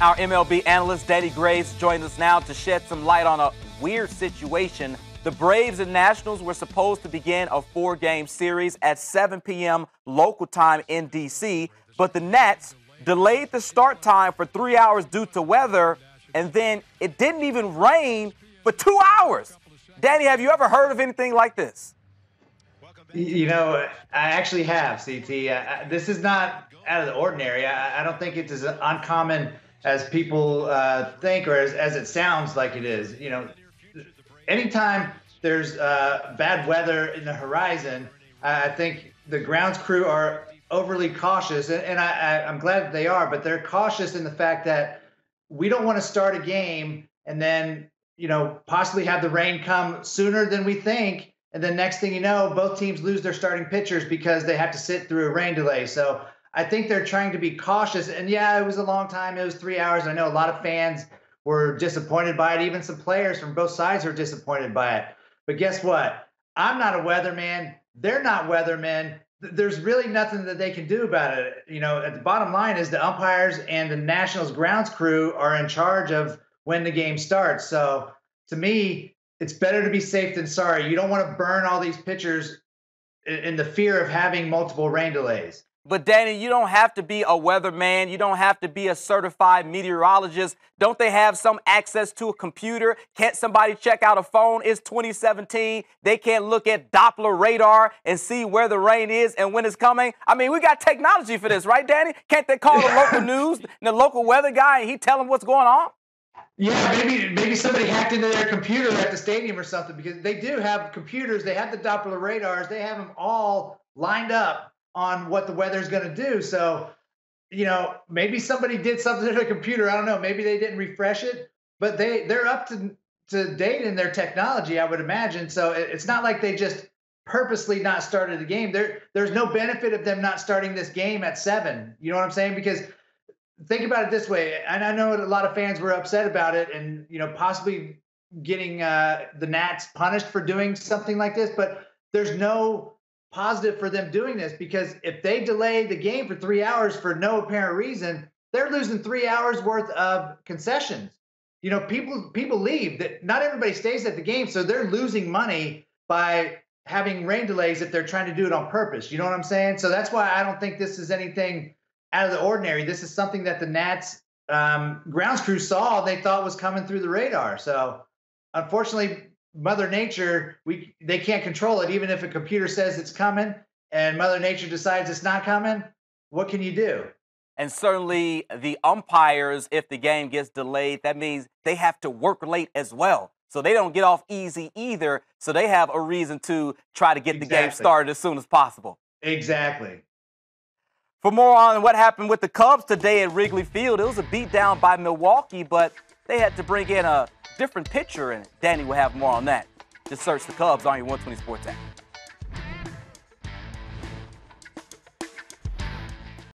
Our MLB analyst, Danny Graves, joins us now to shed some light on a weird situation. The Braves and Nationals were supposed to begin a 4-game series at 7 p.m. local time in D.C., but the Nats delayed the start time for 3 hours due to weather, and then it didn't even rain for 2 hours. Danny, have you ever heard of anything like this? You know, I actually have, CT. This is not out of the ordinary. I don't think it's as uncommon as people think, or as it sounds like it is. You know, anytime there's bad weather in the horizon, I think the grounds crew are overly cautious, and I'm glad that they are, but they're cautious in the fact that we don't want to start a game and then, you know, possibly have the rain come sooner than we think, and then next thing you know, both teams lose their starting pitchers because they have to sit through a rain delay. So I think they're trying to be cautious. And yeah, it was a long time. It was 3 hours. I know a lot of fans were disappointed by it. Even some players from both sides were disappointed by it. But guess what? I'm not a weatherman. They're not weathermen. There's really nothing that they can do about it. You know, at the bottom line is the umpires and the Nationals grounds crew are in charge of when the game starts. So to me, it's better to be safe than sorry. You don't want to burn all these pitchers in the fear of having multiple rain delays. But, Danny, you don't have to be a weatherman. You don't have to be a certified meteorologist. Don't they have some access to a computer? Can't somebody check out a phone? It's 2017. They can't look at Doppler radar and see where the rain is and when it's coming. I mean, we got technology for this, right, Danny? Can't they call the local news, the local weather guy, and he tell them what's going on? Yeah, maybe somebody hacked into their computer at the stadium or something, because they do have computers. They have the Doppler radars. They have them all lined up on what the weather's going to do. So, you know, maybe somebody did something to the computer. I don't know. Maybe they didn't refresh it, but they're up to date in their technology, I would imagine. So it's not like they just purposely not started the game. There's no benefit of them not starting this game at 7. You know what I'm saying? Because think about it this way, and I know a lot of fans were upset about it and, you know, possibly getting the Nats punished for doing something like this, but there's no positive for them doing this, because if they delay the game for 3 hours for no apparent reason, they're losing 3 hours worth of concessions. You know, people leave. That not everybody stays at the game, so they're losing money by having rain delays if they're trying to do it on purpose. You know what I'm saying? So that's why I don't think this is anything out of the ordinary. This is something that the Nats grounds crew saw, they thought was coming through the radar. So unfortunately, Mother Nature, they can't control it. Even if a computer says it's coming and Mother Nature decides it's not coming, what can you do? And certainly the umpires, if the game gets delayed, that means they have to work late as well. So they don't get off easy either. So they have a reason to try to get the game started as soon as possible. Exactly. For more on what happened with the Cubs today at Wrigley Field, it was a beatdown by Milwaukee, but they had to bring in a different pitcher, and Danny will have more on that. Just search the Cubs on your 120 Sports app.